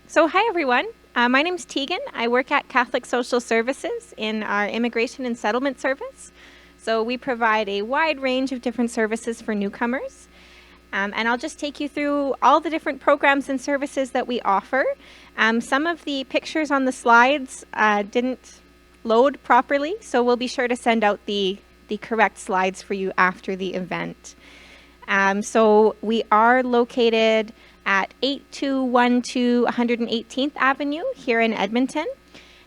So hi everyone, my name's Tegan. I work at Catholic Social Services in our Immigration and Settlement Service. So we provide a wide range of different services for newcomers. And I'll just take you through all the different programs and services that we offer. Some of the pictures on the slides didn't load properly, so we'll be sure to send out the correct slides for you after the event. So we are located at 8212 118th Avenue here in Edmonton.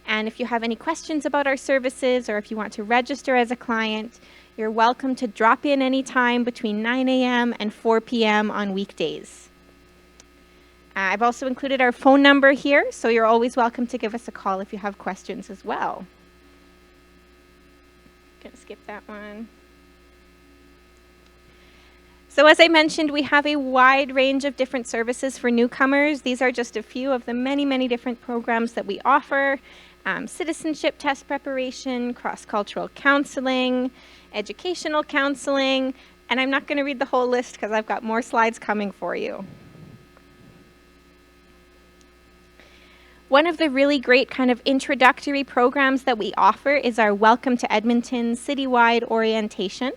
And if you have any questions about our services or if you want to register as a client, you're welcome to drop in anytime between 9 a.m. and 4 p.m. on weekdays. I've also included our phone number here, so you're always welcome to give us a call if you have questions as well. Gonna skip that one. So as I mentioned, we have a wide range of different services for newcomers. These are just a few of the many, many different programs that we offer. Citizenship test preparation, cross-cultural counseling, educational counseling, and I'm not going to read the whole list because I've got more slides coming for you. One of the really great kind of introductory programs that we offer is our Welcome to Edmonton citywide orientation.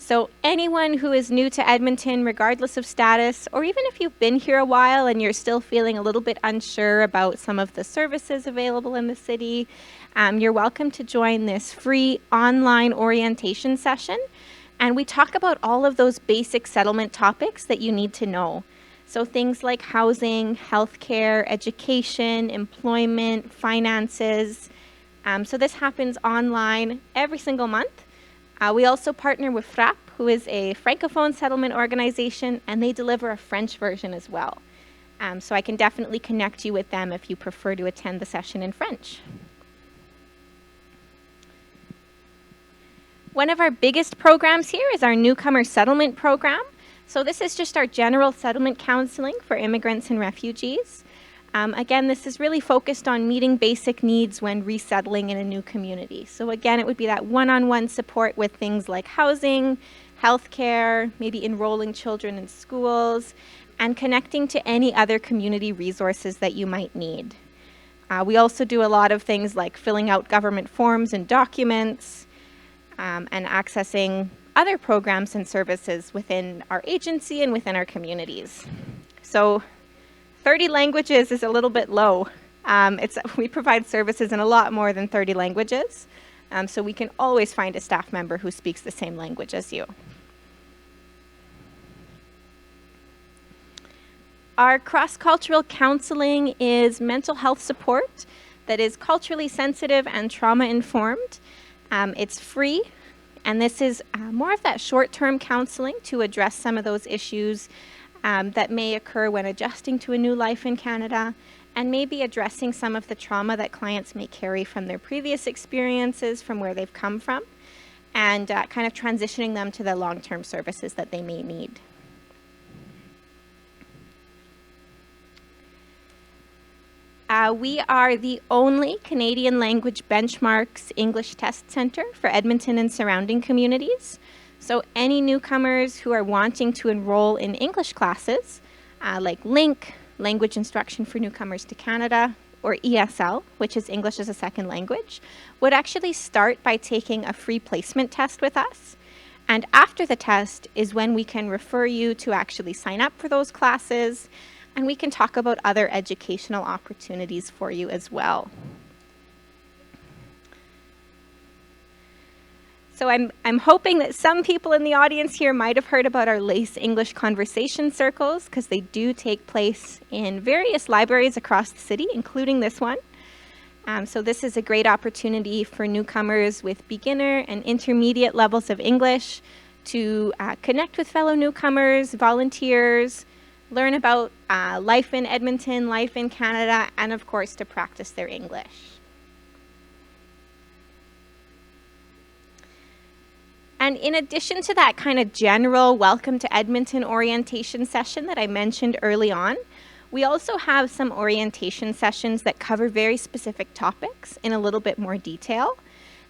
So anyone who is new to Edmonton, regardless of status, or even if you've been here a while and you're still feeling a little bit unsure about some of the services available in the city, you're welcome to join this free online orientation session. And we talk about all of those basic settlement topics that you need to know. So things like housing, healthcare, education, employment, finances. So this happens online every single month. We also partner with FRAP, who is a Francophone settlement organization, and they deliver a French version as well. So I can definitely connect you with them if you prefer to attend the session in French. One of our biggest programs here is our Newcomer Settlement Program. So this is just our general settlement counseling for immigrants and refugees. Again, this is really focused on meeting basic needs when resettling in a new community. So again, it would be that one-on-one support with things like housing, healthcare, maybe enrolling children in schools, and connecting to any other community resources that you might need. We also do a lot of things like filling out government forms and documents, and accessing other programs and services within our agency and within our communities. So 30 languages is a little bit low. We provide services in a lot more than 30 languages, so we can always find a staff member who speaks the same language as you. Our cross-cultural counseling is mental health support that is culturally sensitive and trauma-informed. It's free, and this is more of that short-term counseling to address some of those issues that may occur when adjusting to a new life in Canada, and maybe addressing some of the trauma that clients may carry from their previous experiences, from where they've come from, and kind of transitioning them to the long-term services that they may need. We are the only Canadian language benchmarks English test center for Edmonton and surrounding communities. So any newcomers who are wanting to enroll in English classes, like LINK, Language Instruction for Newcomers to Canada, or ESL, which is English as a Second Language, would actually start by taking a free placement test with us. And after the test is when we can refer you to actually sign up for those classes, and we can talk about other educational opportunities for you as well. So I'm hoping that some people in the audience here might have heard about our LACE English Conversation Circles, because they do take place in various libraries across the city, including this one. So this is a great opportunity for newcomers with beginner and intermediate levels of English to connect with fellow newcomers, volunteers, learn about life in Edmonton, life in Canada, and of course to practice their English. And in addition to that kind of general Welcome to Edmonton orientation session that I mentioned early on, we also have some orientation sessions that cover very specific topics in a little bit more detail.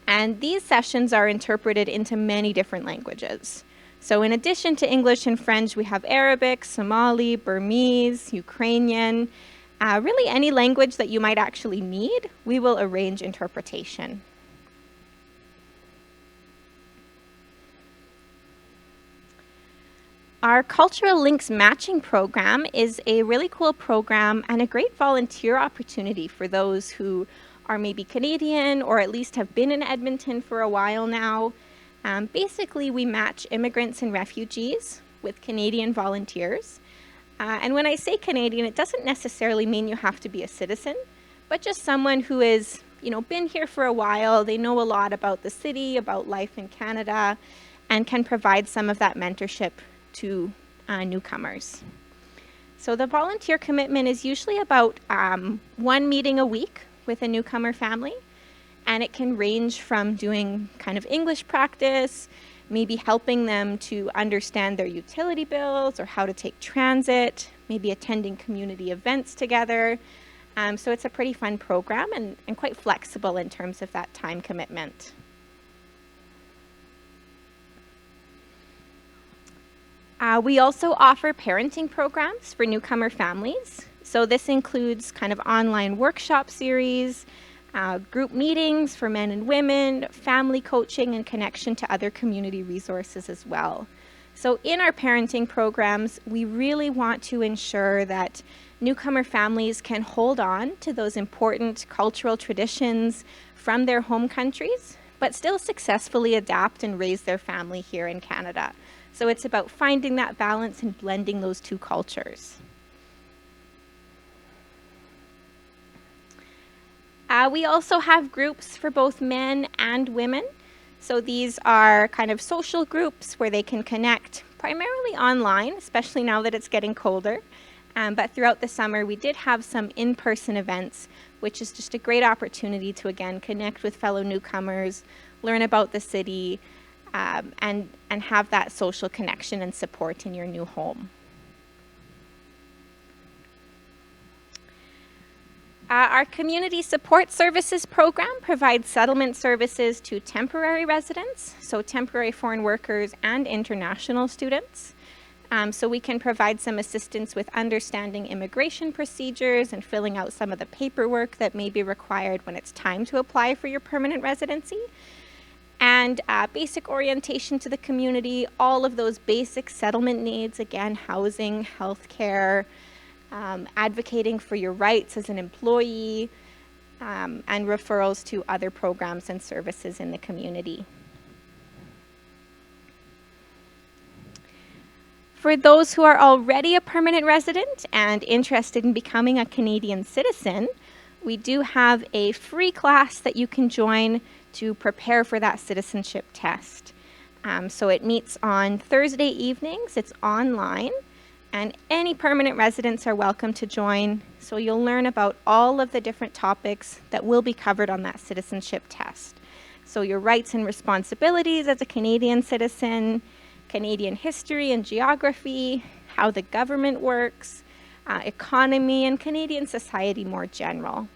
And these sessions are interpreted into many different languages. So in addition to English and French, we have Arabic, Somali, Burmese, Ukrainian, Really any language that you might actually need, we will arrange interpretation. Our Cultural Links Matching Program is a really cool program and a great volunteer opportunity for those who are maybe Canadian or at least have been in Edmonton for a while now. Basically, we match immigrants and refugees with Canadian volunteers. And when I say Canadian, it doesn't necessarily mean you have to be a citizen, but just someone who is, been here for a while. They know a lot about the city, about life in Canada, and can provide some of that mentorship to newcomers. So the volunteer commitment is usually about one meeting a week with a newcomer family, and it can range from doing kind of English practice, maybe helping them to understand their utility bills or how to take transit, maybe attending community events together. So it's a pretty fun program and quite flexible in terms of that time commitment. We also offer parenting programs for newcomer families. So this includes kind of online workshop series, group meetings for men and women, family coaching, and connection to other community resources as well. So in our parenting programs, we really want to ensure that newcomer families can hold on to those important cultural traditions from their home countries, but still successfully adapt and raise their family here in Canada. So it's about finding that balance and blending those two cultures. We also have groups for both men and women. So these are kind of social groups where they can connect primarily online, especially now that it's getting colder. But throughout the summer, we did have some in-person events, which is just a great opportunity to, again, connect with fellow newcomers, learn about the city, and have that social connection and support in your new home. Our Community Support Services program provides settlement services to temporary residents, so temporary foreign workers and international students. So we can provide some assistance with understanding immigration procedures and filling out some of the paperwork that may be required when it's time to apply for your permanent residency. And basic orientation to the community, all of those basic settlement needs, again, housing, healthcare, advocating for your rights as an employee, and referrals to other programs and services in the community. For those who are already a permanent resident and interested in becoming a Canadian citizen, we do have a free class that you can join to prepare for that citizenship test. So it meets on Thursday evenings, it's online, and any permanent residents are welcome to join. So you'll learn about all of the different topics that will be covered on that citizenship test. So your rights and responsibilities as a Canadian citizen, Canadian history and geography, how the government works, economy, and Canadian society more general.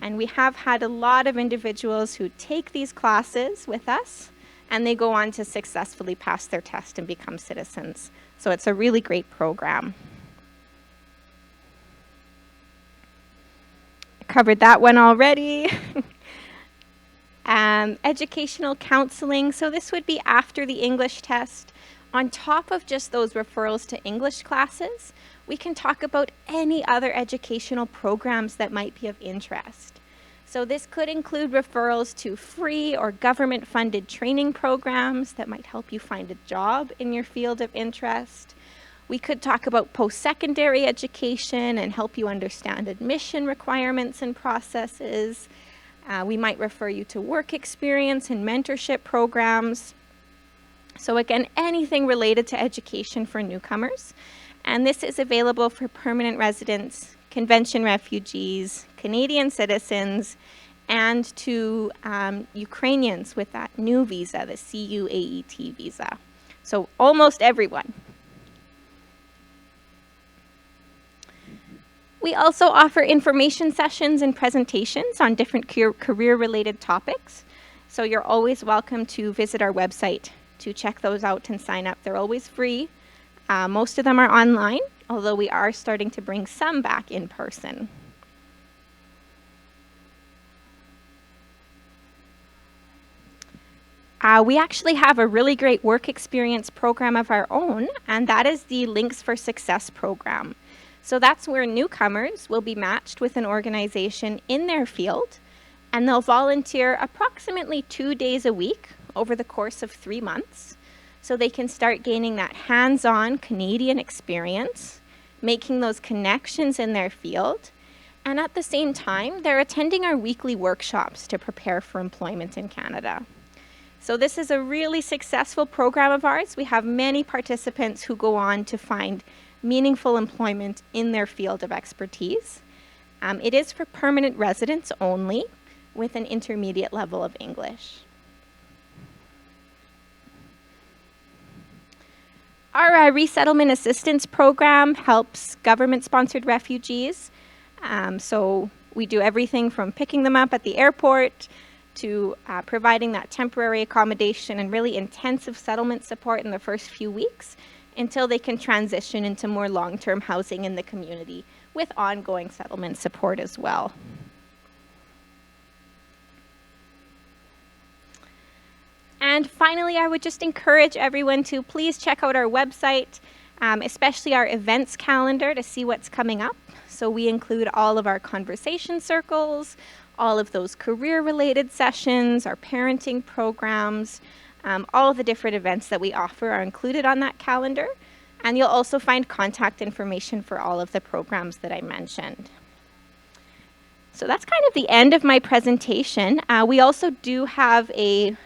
And we have had a lot of individuals who take these classes with us, and they go on to successfully pass their test and become citizens. So it's a really great program. I covered that one already. Educational counseling. So this would be after the English test. On top of just those referrals to English classes, we can talk about any other educational programs that might be of interest. So this could include referrals to free or government-funded training programs that might help you find a job in your field of interest. We could talk about post-secondary education and help you understand admission requirements and processes. We might refer you to work experience and mentorship programs. So again, anything related to education for newcomers. And this is available for permanent residents, convention refugees, Canadian citizens, and to Ukrainians with that new visa, the CUAET visa. So almost everyone. We also offer information sessions and presentations on different career-related topics. So you're always welcome to visit our website to check those out and sign up. They're always free. Most of them are online, although we are starting to bring some back in person. We actually have a really great work experience program of our own, and that is the Links for Success program. So that's where newcomers will be matched with an organization in their field, and they'll volunteer approximately 2 days a week over the course of 3 months, so they can start gaining that hands-on Canadian experience, making those connections in their field, and at the same time, they're attending our weekly workshops to prepare for employment in Canada. So this is a really successful program of ours. We have many participants who go on to find meaningful employment in their field of expertise. It is for permanent residents only, with an intermediate level of English. Our resettlement assistance program helps government-sponsored refugees. So we do everything from picking them up at the airport to providing that temporary accommodation and really intensive settlement support in the first few weeks until they can transition into more long-term housing in the community with ongoing settlement support as well. And finally, I would just encourage everyone to please check out our website, especially our events calendar, to see what's coming up. So we include all of our conversation circles, all of those career-related sessions, our parenting programs, all of the different events that we offer are included on that calendar. And you'll also find contact information for all of the programs that I mentioned. So that's kind of the end of my presentation. We also do have a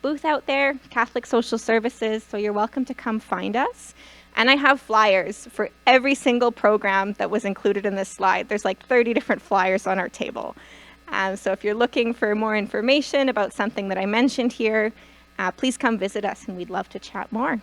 booth out there, Catholic Social Services, so you're welcome to come find us. And I have flyers for every single program that was included in this slide. There's like 30 different flyers on our table. So if you're looking for more information about something that I mentioned here, please come visit us and we'd love to chat more.